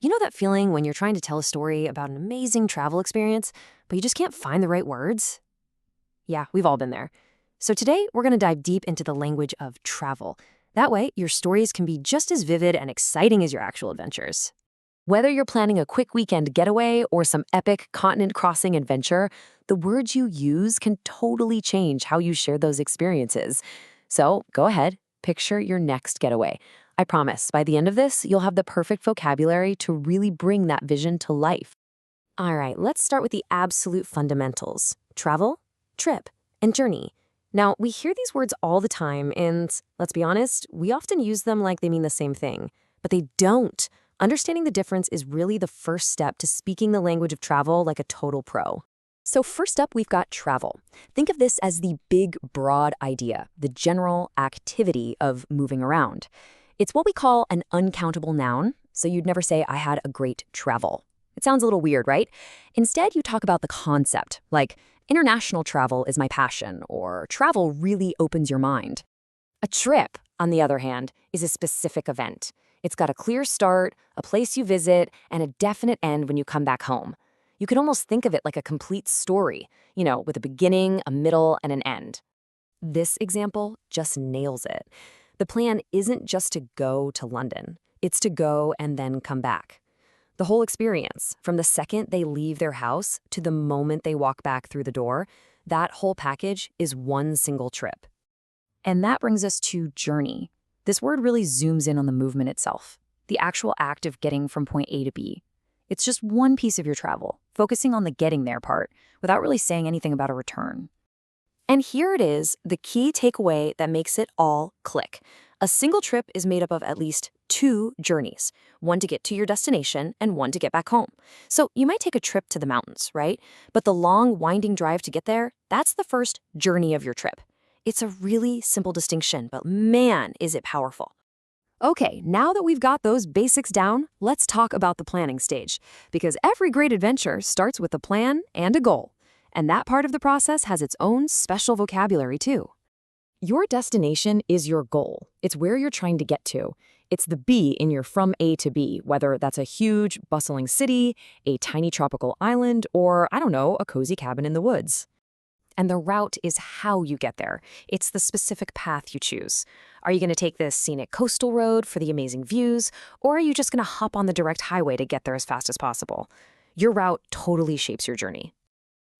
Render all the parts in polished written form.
You know that feeling when you're trying to tell a story about an amazing travel experience, but you just can't find the right words? Yeah, we've all been there. So today, we're going to dive deep into the language of travel. That way, your stories can be just as vivid and exciting as your actual adventures. Whether you're planning a quick weekend getaway or some epic continent-crossing adventure, the words you use can totally change how you share those experiences. So go ahead, picture your next getaway. I promise, by the end of this, you'll have the perfect vocabulary to really bring that vision to life. All right, let's start with the absolute fundamentals: travel, trip, and journey. Now, we hear these words all the time, and let's be honest, we often use them like they mean the same thing. But they don't. Understanding the difference is really the first step to speaking the language of travel like a total pro. So first up, we've got travel. Think of this as the big, broad idea, the general activity of moving around. It's what we call an uncountable noun, so you'd never say, I had a great travel. It sounds a little weird, right? Instead, you talk about the concept, like international travel is my passion, or travel really opens your mind. A trip, on the other hand, is a specific event. It's got a clear start, a place you visit, and a definite end when you come back home. You can almost think of it like a complete story, with a beginning, a middle, and an end. This example just nails it. The plan isn't just to go to London. It's to go and then come back. The whole experience, from the second they leave their house to the moment they walk back through the door, that whole package is one single trip. And that brings us to journey. This word really zooms in on the movement itself, the actual act of getting from point A to B. It's just one piece of your travel, focusing on the getting there part, without really saying anything about a return. And here it is, the key takeaway that makes it all click. A single trip is made up of at least two journeys, one to get to your destination and one to get back home. So you might take a trip to the mountains, right? But the long, winding drive to get there, that's the first journey of your trip. It's a really simple distinction, but man, is it powerful. Okay, now that we've got those basics down, let's talk about the planning stage. Because every great adventure starts with a plan and a goal. And that part of the process has its own special vocabulary, too. Your destination is your goal. It's where you're trying to get to. It's the B in your from A to B, whether that's a huge, bustling city, a tiny tropical island, or, I don't know, a cozy cabin in the woods. And the route is how you get there. It's the specific path you choose. Are you going to take this scenic coastal road for the amazing views, or are you just going to hop on the direct highway to get there as fast as possible? Your route totally shapes your journey.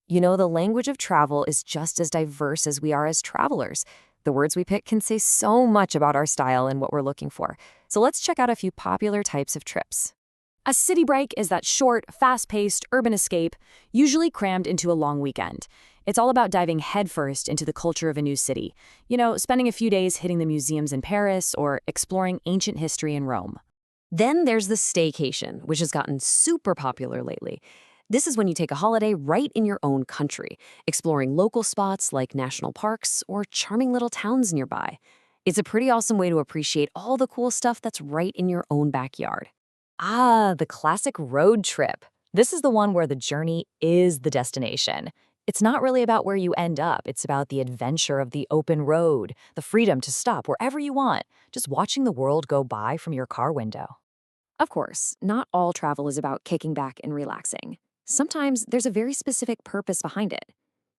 The language of travel is just as diverse as we are as travelers. The words we pick can say so much about our style and what we're looking for. So let's check out a few popular types of trips. A city break is that short, fast-paced urban escape, usually crammed into a long weekend. It's all about diving headfirst into the culture of a new city. Spending a few days hitting the museums in Paris or exploring ancient history in Rome. Then there's the staycation, which has gotten super popular lately. This is when you take a holiday right in your own country, exploring local spots like national parks or charming little towns nearby. It's a pretty awesome way to appreciate all the cool stuff that's right in your own backyard. Ah, the classic road trip. This is the one where the journey is the destination. It's not really about where you end up. It's about the adventure of the open road, the freedom to stop wherever you want, just watching the world go by from your car window. Of course, not all travel is about kicking back and relaxing. Sometimes there's a very specific purpose behind it.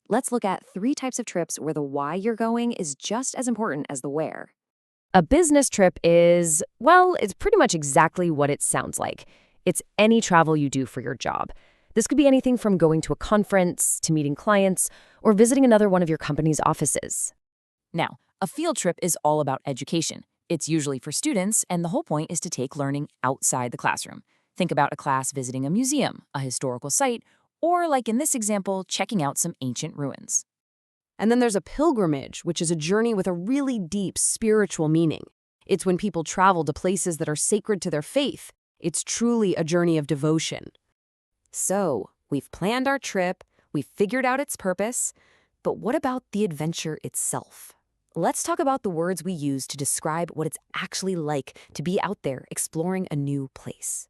Let's look at 3 types of trips where the why you're going is just as important as the where. A business trip is, well, it's pretty much exactly what it sounds like. It's any travel you do for your job. This could be anything from going to a conference, to meeting clients, or visiting another one of your company's offices. Now, a field trip is all about education. It's usually for students, and the whole point is to take learning outside the classroom. Think about a class visiting a museum, a historical site, or, like in this example, checking out some ancient ruins. And then there's a pilgrimage, which is a journey with a really deep spiritual meaning. It's when people travel to places that are sacred to their faith. It's truly a journey of devotion. So, we've planned our trip, we've figured out its purpose, but what about the adventure itself? Let's talk about the words we use to describe what it's actually like to be out there exploring a new place.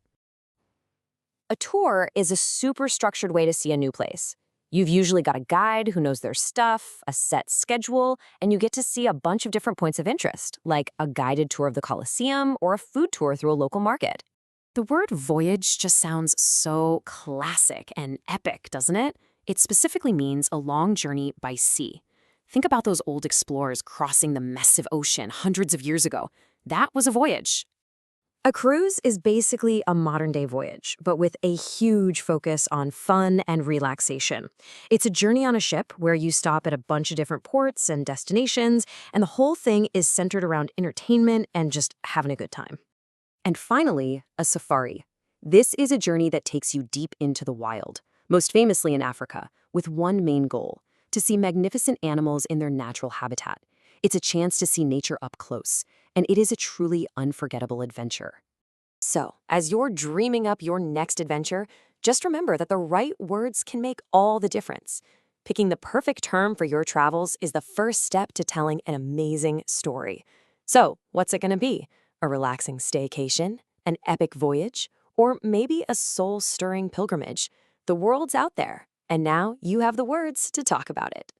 A tour is a super structured way to see a new place. You've usually got a guide who knows their stuff, a set schedule, and you get to see a bunch of different points of interest, like a guided tour of the Colosseum or a food tour through a local market. The word voyage just sounds so classic and epic, doesn't it? It specifically means a long journey by sea. Think about those old explorers crossing the massive ocean hundreds of years ago. That was a voyage. A cruise is basically a modern-day voyage, but with a huge focus on fun and relaxation. It's a journey on a ship where you stop at a bunch of different ports and destinations, and the whole thing is centered around entertainment and just having a good time. And finally, a safari. This is a journey that takes you deep into the wild, most famously in Africa, with one main goal: to see magnificent animals in their natural habitat. It's a chance to see nature up close, and it is a truly unforgettable adventure. So, as you're dreaming up your next adventure, just remember that the right words can make all the difference. Picking the perfect term for your travels is the first step to telling an amazing story. So, what's it going to be? A relaxing staycation? An epic voyage? Or maybe a soul-stirring pilgrimage? The world's out there, and now you have the words to talk about it.